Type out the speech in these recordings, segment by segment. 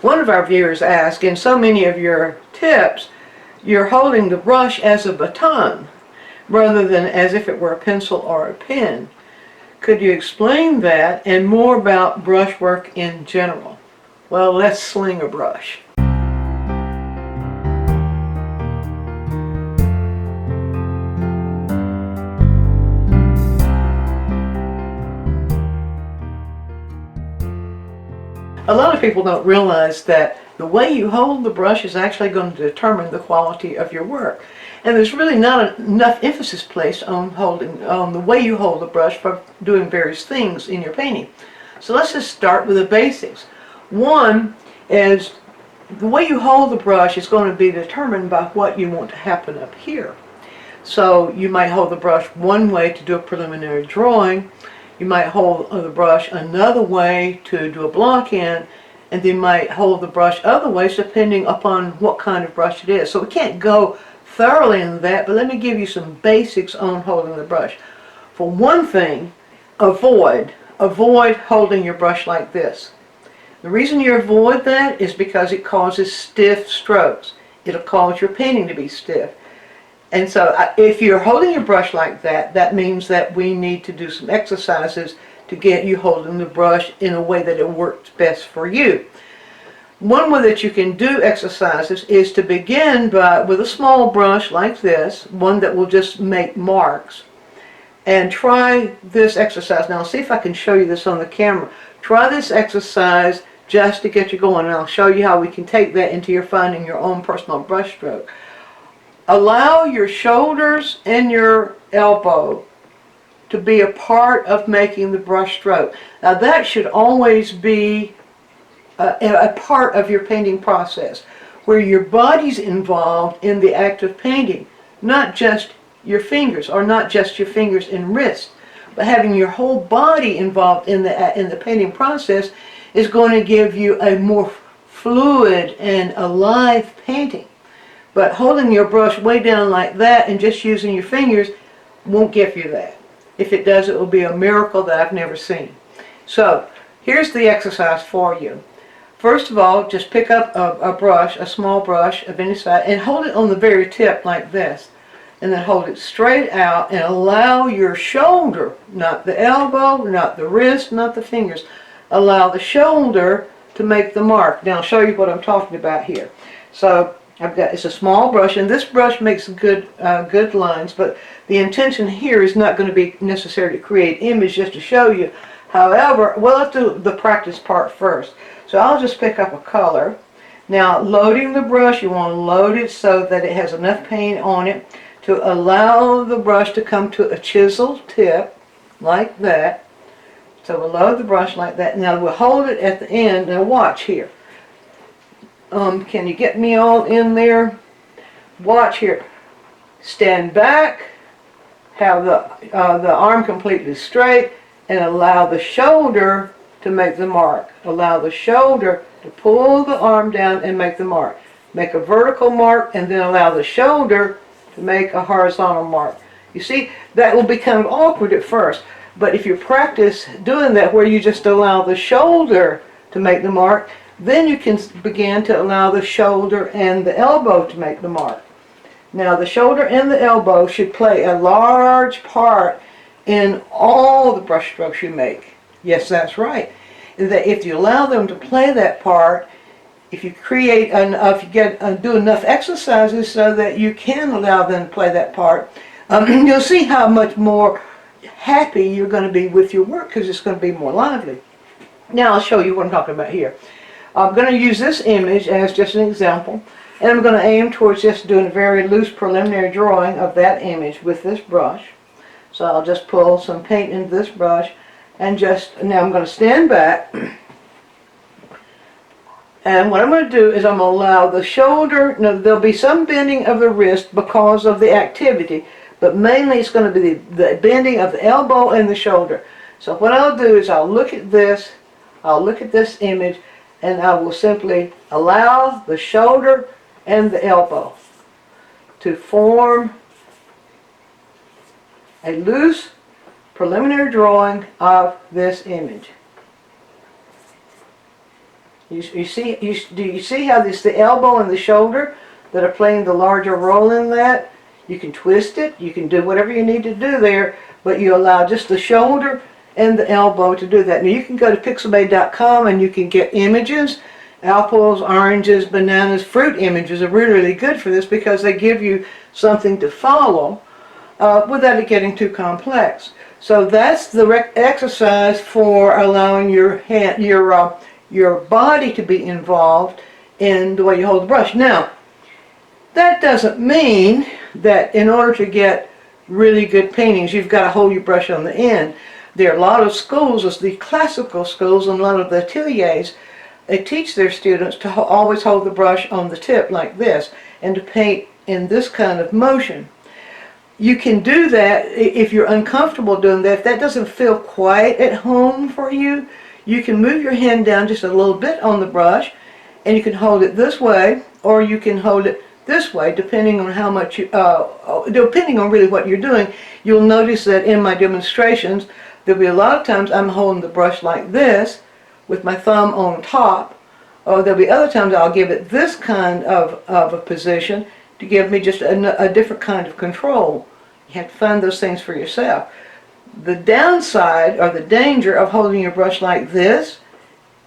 One of our viewers asked, in so many of your tips, you're holding the brush as a baton rather than as if it were a pencil or a pen. Could you explain that and more about brushwork in general? Well, let's sling a brush. A lot of people don't realize that the way you hold the brush is actually going to determine the quality of your work. And there's really not enough emphasis placed on the way you hold the brush for doing various things in your painting. So let's just start with the basics. One is the way you hold the brush is going to be determined by what you want to happen up here. So you might hold the brush one way to do a preliminary drawing. You might hold the brush another way to do a block in, and then you might hold the brush other ways depending upon what kind of brush it is. So we can't go thoroughly into that, but let me give you some basics on holding the brush. For one thing, avoid holding your brush like this. The reason you avoid that is because it causes stiff strokes. It'll cause your painting to be stiff. And so if you're holding your brush like that, that means that we need to do some exercises to get you holding the brush in a way that it works best for you. One way that you can do exercises is to begin with a small brush like this, one that will just make marks. And try this exercise. Now see if I can show you this on the camera. Try this exercise just to get you going, and I'll show you how we can take that into your finding your own personal brush stroke. Allow your shoulders and your elbow to be a part of making the brush stroke. Now that should always be a part of your painting process, where your body's involved in the act of painting, not just your fingers, or not just your fingers and wrist, but having your whole body involved in the painting process is going to give you a more fluid and alive painting. But holding your brush way down like that and just using your fingers won't give you that. If it does, it will be a miracle that I've never seen. So here's the exercise for you. First of all, just pick up a brush, a small brush of any size, and hold it on the very tip like this. And then hold it straight out and allow your shoulder, not the elbow, not the wrist, not the fingers, allow the shoulder to make the mark. Now I'll show you what I'm talking about here. So it's a small brush, and this brush makes good lines, but the intention here is not going to be necessary to create image, just to show you. However, well, let's do the practice part first. So I'll just pick up a color. Now loading the brush, you want to load it so that it has enough paint on it to allow the brush to come to a chiseled tip like that. So we'll load the brush like that. Now we'll hold it at the end. Now watch here. Can you get me all in there? Watch here. Stand back, have the arm completely straight, and allow the shoulder to make the mark. Allow the shoulder to pull the arm down and make the mark. Make a vertical mark, and then allow the shoulder to make a horizontal mark. You see, that will be kind of awkward at first, but if you practice doing that where you just allow the shoulder to make the mark, then you can begin to allow the shoulder and the elbow to make the mark. Now the shoulder and the elbow should play a large part in all the brush strokes you make. Yes, that's right. If you allow them to play that part, if you create enough, do enough exercises so that you can allow them to play that part, you'll see how much more happy you're going to be with your work, because it's going to be more lively. Now I'll show you what I'm talking about here. I'm going to use this image as just an example, and I'm going to aim towards just doing a very loose preliminary drawing of that image with this brush. So I'll just pull some paint into this brush, and now I'm going to stand back, and what I'm going to do is I'm going to allow the shoulder, now there'll be some bending of the wrist because of the activity, but mainly it's going to be the bending of the elbow and the shoulder. So what I'll do is I'll look at this image, and I will simply allow the shoulder and the elbow to form a loose preliminary drawing of this image. Do you see how this the elbow and the shoulder that are playing the larger role in that? You can twist it, you can do whatever you need to do there, but you allow just the shoulder and the elbow to do that. Now you can go to pixabay.com and you can get images. Apples, oranges, bananas, fruit images are really, really good for this because they give you something to follow without it getting too complex. So that's the exercise for allowing your body to be involved in the way you hold the brush. Now, that doesn't mean that in order to get really good paintings, you've got to hold your brush on the end. There are a lot of schools, as the classical schools and a lot of the ateliers, they teach their students to always hold the brush on the tip like this and to paint in this kind of motion. You can do that if you're uncomfortable doing that. If that doesn't feel quite at home for you, you can move your hand down just a little bit on the brush and you can hold it this way or you can hold it this way, depending on how much depending on really what you're doing. You'll notice that in my demonstrations, there'll be a lot of times I'm holding the brush like this with my thumb on top, or there'll be other times I'll give it this kind of a position to give me just a different kind of control. You have to find those things for yourself. The downside or the danger of holding your brush like this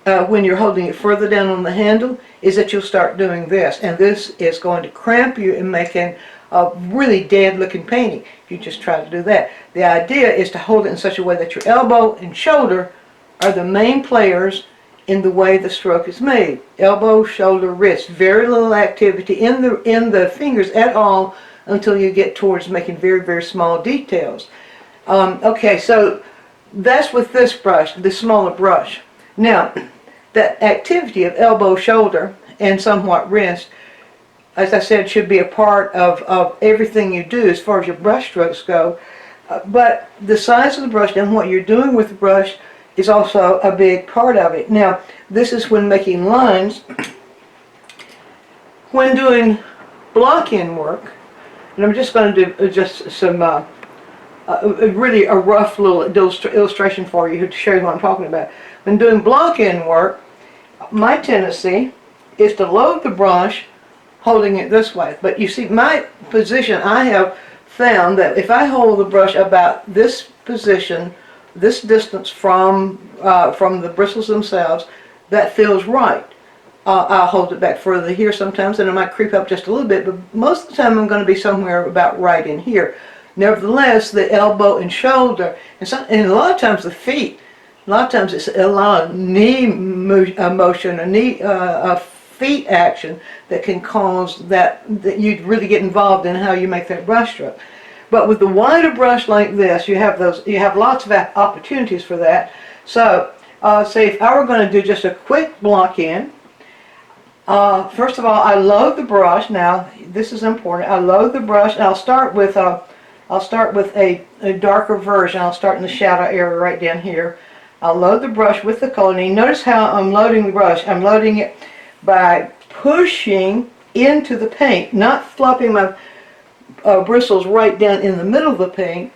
when you're holding it further down on the handle is that you'll start doing this, and this is going to cramp you and making a really dead looking painting if you just try to do that. The idea is to hold it in such a way that your elbow and shoulder are the main players in the way the stroke is made. Elbow, shoulder, wrist. Very little activity in the fingers at all until you get towards making very, very small details. Okay, so that's with this brush, the smaller brush. Now, that activity of elbow, shoulder, and somewhat wrist, as I said, should be a part of everything you do as far as your brush strokes go. But the size of the brush and what you're doing with the brush is also a big part of it. Now, this is when making lines. When doing block-in work, and I'm just going to do just some really a rough little illustration for you to show you what I'm talking about. When doing block-in work, my tendency is to load the brush holding it this way. But you see, my position, I have found that if I hold the brush about this position, this distance from the bristles themselves, that feels right. I'll hold it back further here sometimes, and it might creep up just a little bit, but most of the time I'm going to be somewhere about right in here. Nevertheless, the elbow and shoulder, and a lot of times the feet, a lot of times it's a lot of knee motion, a feet action that can cause that you'd really get involved in how you make that brush stroke. But with the wider brush like this, you have lots of opportunities for that. So, say if I were going to do just a quick block in, first of all, I load the brush. Now, this is important. I load the brush, and I'll start with a darker version. I'll start in the shadow area right down here. I'll load the brush with the color. And notice how I'm loading the brush. I'm loading it by pushing into the paint, not flopping my bristles right down in the middle of the paint,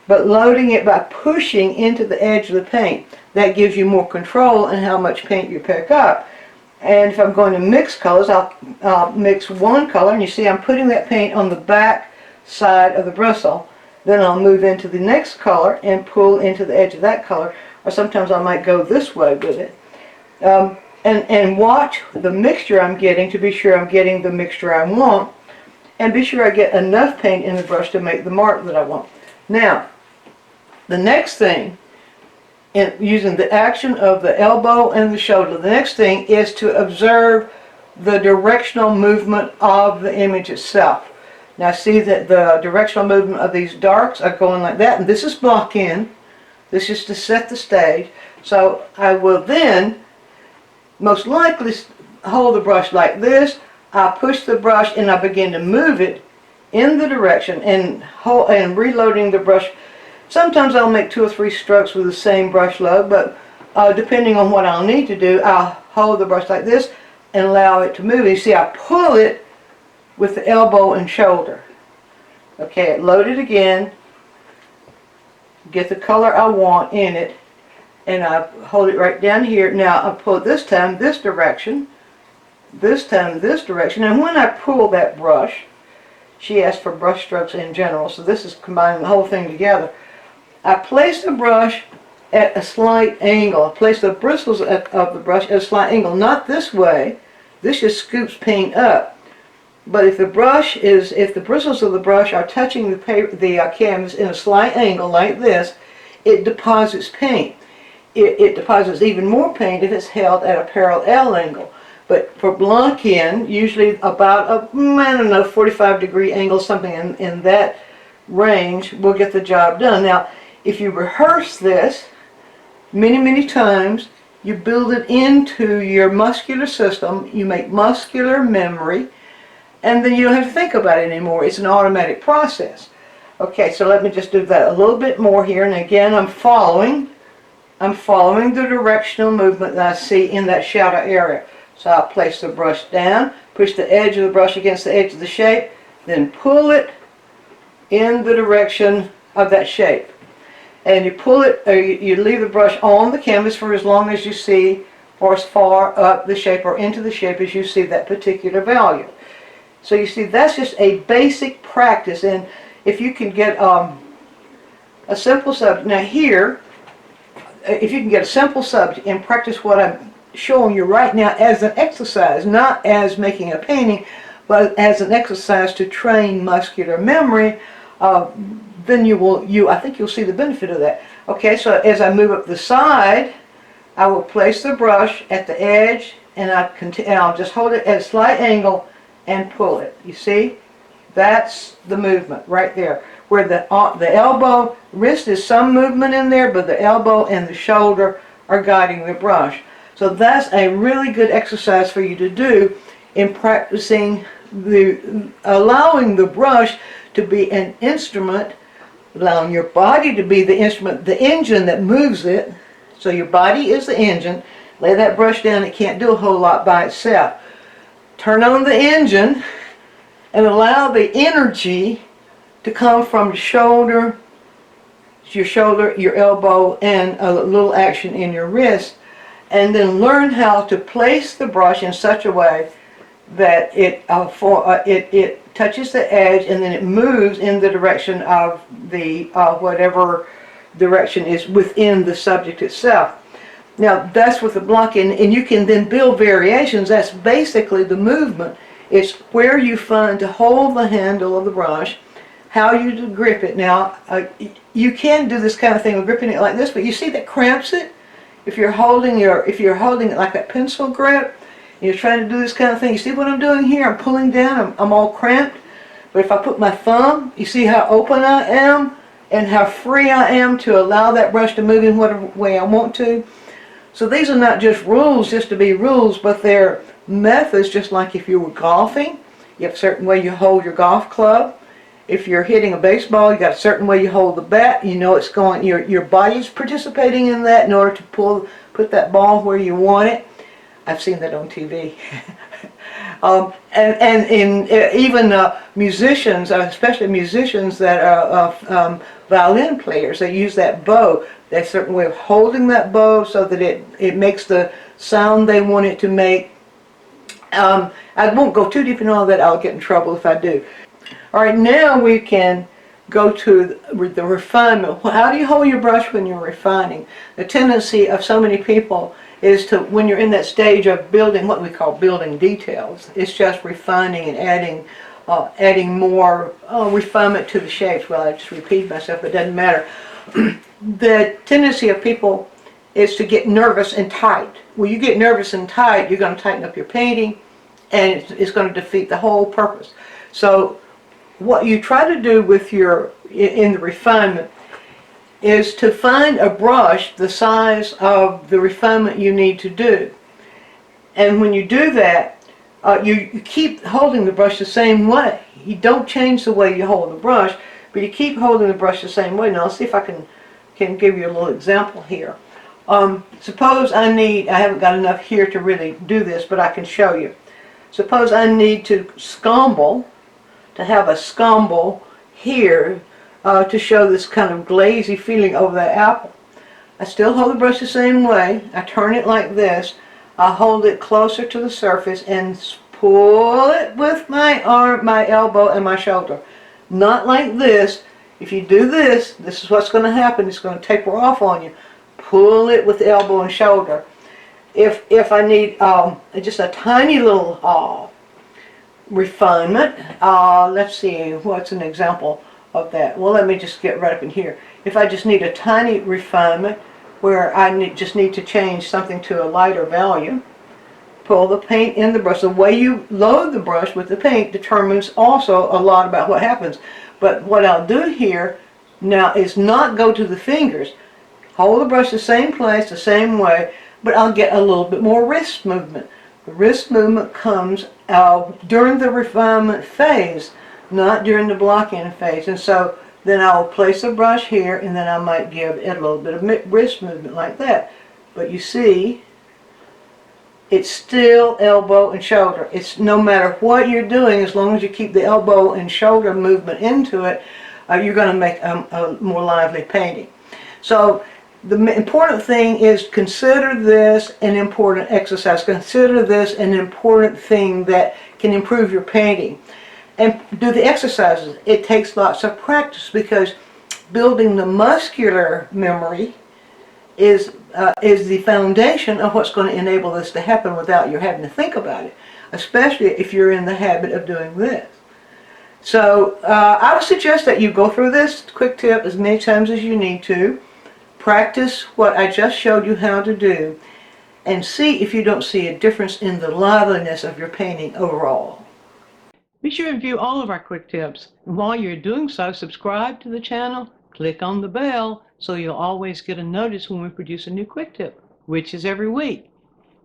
but loading it by pushing into the edge of the paint. That gives you more control in how much paint you pick up. And if I'm going to mix colors, I'll mix one color, and you see I'm putting that paint on the back side of the bristle. Then I'll move into the next color and pull into the edge of that color, or sometimes I might go this way with it. And watch the mixture I'm getting to be sure I'm getting the mixture I want, and be sure I get enough paint in the brush to make the mark that I want. Now, the next thing, using the action of the elbow and the shoulder, the next thing is to observe the directional movement of the image itself. Now see that the directional movement of these darks are going like that, and this is block in. This is to set the stage. So I will then most likely hold the brush like this. I push the brush and I begin to move it in the direction and reloading the brush. Sometimes I'll make 2 or 3 strokes with the same brush load, but depending on what I'll need to do, I'll hold the brush like this and allow it to move. You see, I pull it with the elbow and shoulder. Okay, load it again, get the color I want in it, and I hold it right down here. Now I pull it this time this direction, this time this direction, and when I pull that brush, she asked for brush strokes in general, so this is combining the whole thing together. I place the brush at a slight angle. I place the bristles of the brush at a slight angle, not this way. This just scoops paint up. But if the bristles of the brush are touching the canvas in a slight angle like this, it deposits paint. It deposits even more paint if it's held at a parallel angle. But for blocking, usually about a, I don't know, 45-degree angle, something in that range, will get the job done. Now, if you rehearse this many times, you build it into your muscular system, you make muscular memory, and then you don't have to think about it anymore. It's an automatic process. Okay, so let me just do that a little bit more here, and again I'm following the directional movement that I see in that shadow area. So I'll place the brush down, push the edge of the brush against the edge of the shape, then pull it in the direction of that shape. And you pull it, or you leave the brush on the canvas for as long as you see, or as far up the shape or into the shape as you see that particular value. So you see, that's just a basic practice, and if you can get a simple subject, now here, if you can get a simple subject and practice what I'm showing you right now as an exercise, not as making a painting, but as an exercise to train muscular memory, then I think you'll see the benefit of that. Okay, so as I move up the side, I will place the brush at the edge, and I'll just hold it at a slight angle and pull it. You see? That's the movement right there. Where the elbow, wrist is some movement in there, but the elbow and the shoulder are guiding the brush. So that's a really good exercise for you to do in practicing allowing the brush to be an instrument, allowing your body to be the instrument, the engine that moves it. So your body is the engine. Lay that brush down, it can't do a whole lot by itself. Turn on the engine and allow the energy to come from your shoulder, your elbow, and a little action in your wrist, and then learn how to place the brush in such a way that it touches the edge, and then it moves in the direction of the whatever direction is within the subject itself. Now that's with the blocking, and you can then build variations. That's basically the movement. It's where you find to hold the handle of the brush, how you grip it. Now you can do this kind of thing with gripping it like this, but you see that cramps it. If you're holding it like that pencil grip, and you're trying to do this kind of thing, you see what I'm doing here? I'm pulling down, I'm all cramped. But if I put my thumb, you see how open I am and how free I am to allow that brush to move in whatever way I want to. So these are not just rules just to be rules, but they're methods, just like if you were golfing. You have a certain way you hold your golf club. If you're hitting a baseball, you got a certain way you hold the bat. You know it's going, your body's participating in that in order to put that ball where you want it. I've seen that on TV. Even musicians, especially musicians that are violin players, they use that bow. They have a certain way of holding that bow so that it makes the sound they want it to make. I won't go too deep into all that. I'll get in trouble if I do. All right, now we can go to the refinement. How do you hold your brush when you're refining? The tendency of so many people is to, when you're in that stage of building, what we call building details, it's just refining and adding more refinement to the shapes. Well, I just repeat myself, but it doesn't matter. The tendency of people is to get nervous and tight. When you get nervous and tight, you're going to tighten up your painting, and it's going to defeat the whole purpose. So what you try to do with in the refinement is to find a brush the size of the refinement you need to do. And when you do that, you keep holding the brush the same way. You don't change the way you hold the brush, but you keep holding the brush the same way. Now let's see if I can give you a little example here. Suppose I haven't got enough here to really do this, but I can show you. Suppose I need to have a scumble here to show this kind of glazy feeling over that apple. I still hold the brush the same way. I turn it like this. I hold it closer to the surface and pull it with my arm, my elbow, and my shoulder. Not like this. If you do this, this is what's going to happen. It's going to taper off on you. Pull it with the elbow and shoulder. If I need just a tiny little refinement, let's see, what's an example of that? Well, let me just get right up in here. If I just need a tiny refinement where I just need to change something to a lighter value, pull the paint in the brush. The way you load the brush with the paint determines also a lot about what happens. But what I'll do here now is not go to the fingers. Hold the brush the same place, the same way, but I'll get a little bit more wrist movement. The wrist movement comes during the refinement phase, not during the block-in phase. And so then I'll place the brush here, and then I might give it a little bit of wrist movement like that. But you see, it's still elbow and shoulder. It's no matter what you're doing, as long as you keep the elbow and shoulder movement into it, you're going to make a more lively painting. So the important thing is consider this an important exercise. Consider this an important thing that can improve your painting. And do the exercises. It takes lots of practice because building the muscular memory is the foundation of what's going to enable this to happen without you having to think about it, especially if you're in the habit of doing this. So I would suggest that you go through this quick tip as many times as you need to. Practice what I just showed you how to do and see if you don't see a difference in the liveliness of your painting overall. Be sure to view all of our quick tips. And while you're doing so, subscribe to the channel, click on the bell so you'll always get a notice when we produce a new quick tip, which is every week.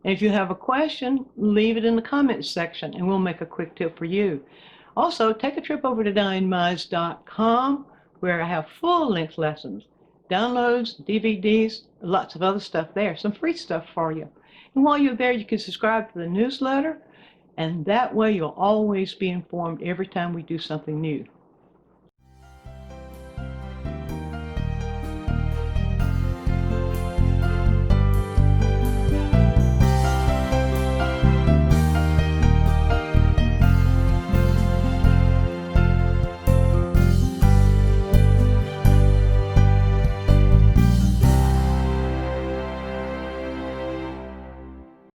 And if you have a question, leave it in the comments section and we'll make a quick tip for you. Also, take a trip over to DianeMize.com where I have full-length lessons, downloads, DVDs, lots of other stuff there, some free stuff for you. And while you're there, you can subscribe to the newsletter, and that way you'll always be informed every time we do something new.